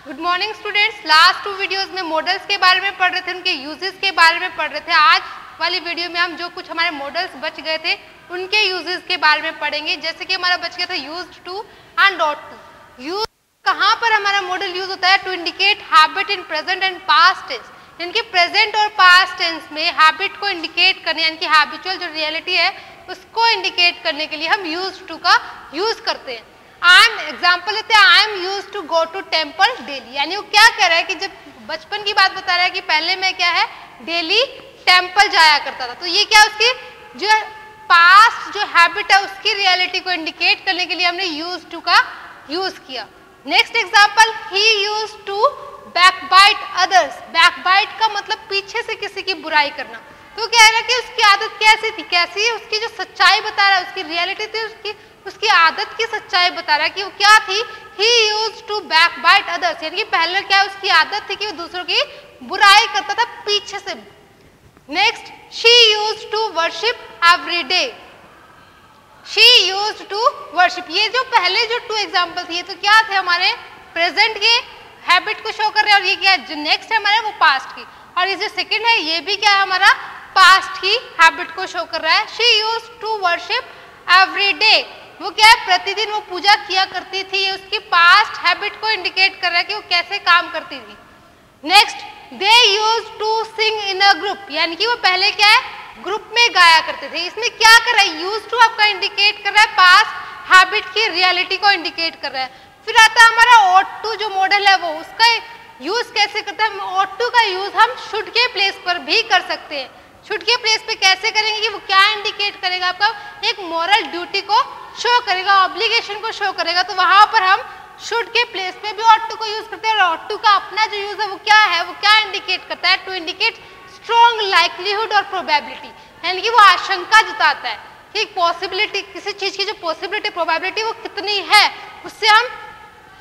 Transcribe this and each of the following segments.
Good morning students. Last 2 videos में models के बारे में पढ़ रहे थे, उनके यूजेस के बारे में पढ़ रहे थे। आज वाली वीडियो में हम जो कुछ हमारे मॉडल्स बच गए थे उनके यूजेस के बारे में पढ़ेंगे। जैसे कि हमारा बच गया था used to and ought to. Use कहाँ पर हमारा मॉडल यूज होता है? To indicate habit in present and past tense. यानी कि प्रेजेंट और पास्ट टेंस में हैबिट को इंडिकेट करने, यानी कि हैबिचुअल जो रियलिटी है उसको इंडिकेट करने के लिए हम यूज्ड टू का यूज करते हैं। आई एम एग्जाम्पल लेते हैं, I am use to go to temple daily. यानी वो क्या कह रहा है कि जब बचपन की बात बता रहा है कि पहले मैं क्या है डेली टेम्पल जाया करता था। तो ये क्या उसकी जो पास्ट जो हैबिट है उसकी रियलिटी को इंडिकेट करने के लिए हमने यूज टू का यूज किया। Next example, he use to backbite others. Backbite का मतलब पीछे से किसी की बुराई करना। तो कह रहा है कि उसकी आदत कैसी थी, कैसी उसकी जो सच्चाई बता रहा है, उसकी रियलिटी थी, उसकी आदत की सच्चाई बता रहा है कि वो क्या थी। ही यूज्ड टू बैकबाइट अदर्स, यानी कि पहले क्या उसकी आदत थी कि वो दूसरों की बुराई करता था पीछे से। Next, she used to worship every day. She used to worship, ये जो पहले जो 2 एग्जाम्पल थे ये तो क्या थे हमारे प्रेजेंट के हैबिट को शो कर रहे हैं, और ये क्या जो नेक्स्ट है हमारे वो पास्ट की, और ये जो सेकंड है ये भी क्या है हमारा पास्ट की हैबिट को शो कर रहा है। She used to worship every day, वो क्या है प्रतिदिन वो पूजा किया करती थी। ये उसकी पास्ट हैबिट को इंडिकेट कर रहा है कि वो कैसे काम करती थी। Next, they used to sing in a group, यानी कि वो पहले क्या है ग्रुप में गाया करते थे। इसमें क्या कर रहा है, यूज्ड टू आपका इंडिकेट कर रहा है पास्ट हैबिट की रियलिटी को इंडिकेट कर रहा है। फिर आता है हमारा ought to जो मॉडल है वो उसका यूज कैसे करता है। ought to का यूज हम शुड के प्लेस पर भी कर सकते हैं। शुड के प्लेस पे कैसे करेंगे कि वो क्या इंडिकेट करेगा, आपका एक मॉरल ड्यूटी को शो करेगा, ऑब्लिगेशन को शो करेगा। तो वहां पर हम शुड के प्लेस पे भी ought to को यूज करते हैं। और ought to का अपना जो यूज है वो क्या है, वो क्या इंडिकेट करता है, टू इंडिकेट स्ट्रॉन्ग लाइक्लीहुड और प्रोबेबिलिटी, यानी कि वो आशंका जताता है कि पॉसिबिलिटी किसी चीज की जो पॉसिबिलिटी प्रोबेबिलिटी वो कितनी है, उससे हम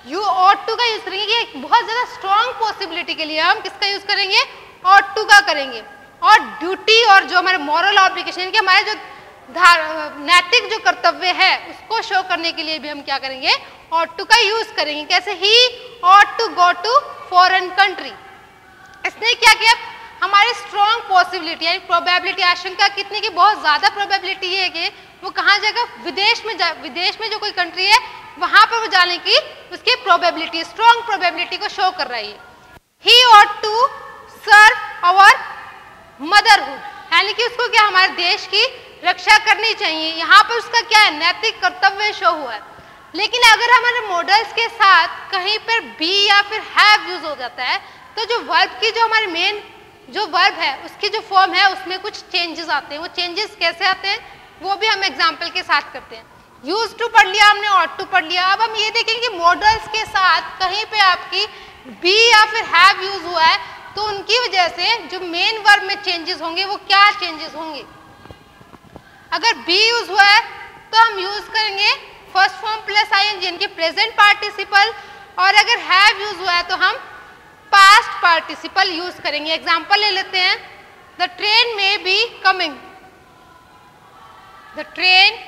ought to का यूज करेंगे कि एक बहुत ज्यादा स्ट्रॉन्ग पॉसिबिलिटी के लिए हम किसका यूज करेंगे, ought to का करेंगे। और ड्यूटी और जो हमारे मॉरल ऑब्लिगेशन कि हमारे जो नैतिक जो कर्तव्य है उसको शो करने के लिए भी हम क्या करेंगे, ought to का यूज करेंगे। कैसे, ही ought to go to foreign country। इसने क्या किया, हमारी स्ट्रॉन्ग पॉसिबिलिटी यानी प्रोबेबिलिटी आशंका कितनी की बहुत ज्यादा प्रोबेबिलिटी है कि वो कहाँ जाएगा, विदेश में जो कोई कंट्री है वहां पर वो जाने की उसकी प्रोबेबिलिटी, स्ट्रॉन्ग प्रोबेबिलिटी को शो कर रही है। ही ought to serve our motherhood, यानी कि उसको क्या हमारे देश की रक्षा करनी चाहिए। यहाँ पर उसका क्या है नैतिक कर्तव्य शो हुआ है। लेकिन अगर हमारे मॉडल्स के साथ कहीं पर बी या फिर हैव यूज हो जाता है तो जो वर्ब की जो हमारे मेन जो वर्ब है उसकी जो फॉर्म है उसमें कुछ चेंजेस आते हैं। वो चेंजेस कैसे आते हैं वो भी हम एग्जाम्पल के साथ करते हैं। यूज टू पढ़ लिया हमने, ought to पढ़ लिया। अब हम ये देखेंगे कि मॉडल्स के साथ कहीं पे आपकी बी या फिर हैव यूज हुआ है तो उनकी वजह से जो मेन वर्ब में चेंजेस होंगे वो क्या चेंजेस होंगे। अगर बी यूज हुआ है तो हम यूज करेंगे फर्स्ट फॉर्म प्लस आईएनजी यानी कि प्रेजेंट पार्टिसिपल, और अगर हैव यूज हुआ है तो हम पास्ट पार्टिसिपल यूज करेंगे। एग्जांपल ले लेते हैं, द ट्रेन में बी कमिंग, द ट्रेन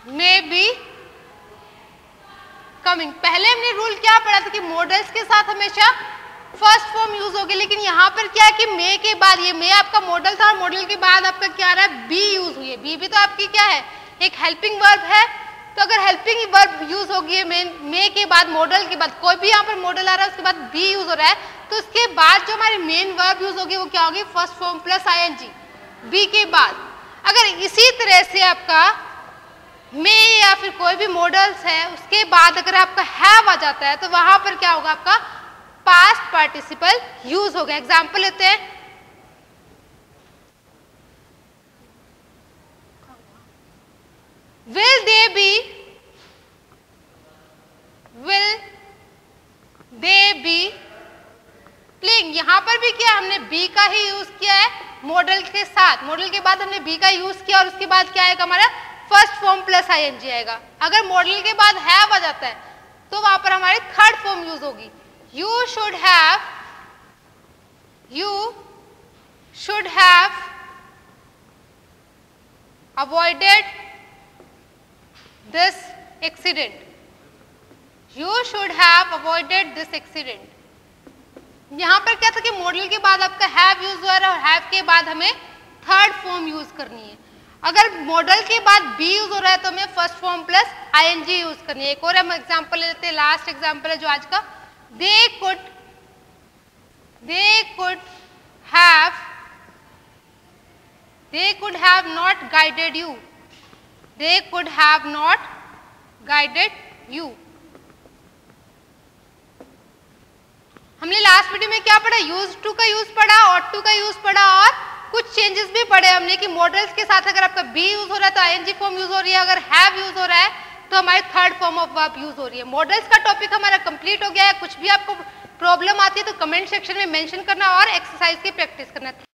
में बी कमिंग। पहले हमने रूल क्या पढ़ा था कि मॉडल्स के साथ हमेशा फर्स्ट फॉर्म यूज होगी, लेकिन यहाँ पर क्या है कि मे के बाद, ये मे आपका मॉडल था और मॉडल के बाद आपका क्या आ रहा है बी यूज हुई है। बी भी तो आपकी क्या है एक हेल्पिंग वर्ब है। तो अगर हेल्पिंग वर्ब यूज होगी है मे के बाद, मॉडल के बाद कोई भी यहाँ पर मॉडल आ रहा है उसके बाद बी यूज हो रहा है, तो उसके बाद जो हमारी मेन वर्ब यूज होगी वो क्या होगी first form plus ING be के बाद। अगर इसी तरह से आपका मे या फिर कोई भी मॉडल्स है उसके बाद अगर आपका हैव आ जाता है तो वहां पर क्या होगा आपका पास्ट पार्टिसिपल यूज होगा। एग्जांपल लेते हैं, विल दे बी प्लेइंग। यहां पर भी क्या हमने बी का ही यूज किया है मॉडल के साथ, मॉडल के बाद हमने बी का यूज किया और उसके बाद क्या आएगा हमारा फर्स्ट फॉर्म प्लस आईएनजी आएगा। अगर मॉडल के बाद हैव आ जाता है तो वहां पर हमारी थर्ड फॉर्म यूज होगी, you should have avoided this accident. You should have avoided this accident. यहाँ पर क्या था कि मॉडल के बाद आपका हैव यूज हुआ है और हैव के बाद हमें थर्ड फॉर्म यूज करनी है। अगर मॉडल के बाद बी यूज हो रहा है तो हमें first form plus ING use करनी है। एक और हम एग्जांपल लेते हैं, लास्ट एग्जांपल है जो आज का, दे could have not guided you, they could have not guided you। हमने लास्ट वीडियो में क्या पढ़ा, यूज टू का यूज पढ़ा, ऑट टू का यूज पढ़ा और कुछ चेंजेस भी पढ़े हमने कि मॉडल्स के साथ अगर आपका बी यूज हो रहा है तो आईएनजी फॉर्म यूज हो रही है, अगर हैव यूज हो रहा है तो हमारी third form of verb use हो रही है। मॉडल्स का टॉपिक हमारा कंप्लीट हो गया है। कुछ भी आपको प्रॉब्लम आती है तो कमेंट सेक्शन में मेंशन करना और एक्सरसाइज की प्रैक्टिस करना।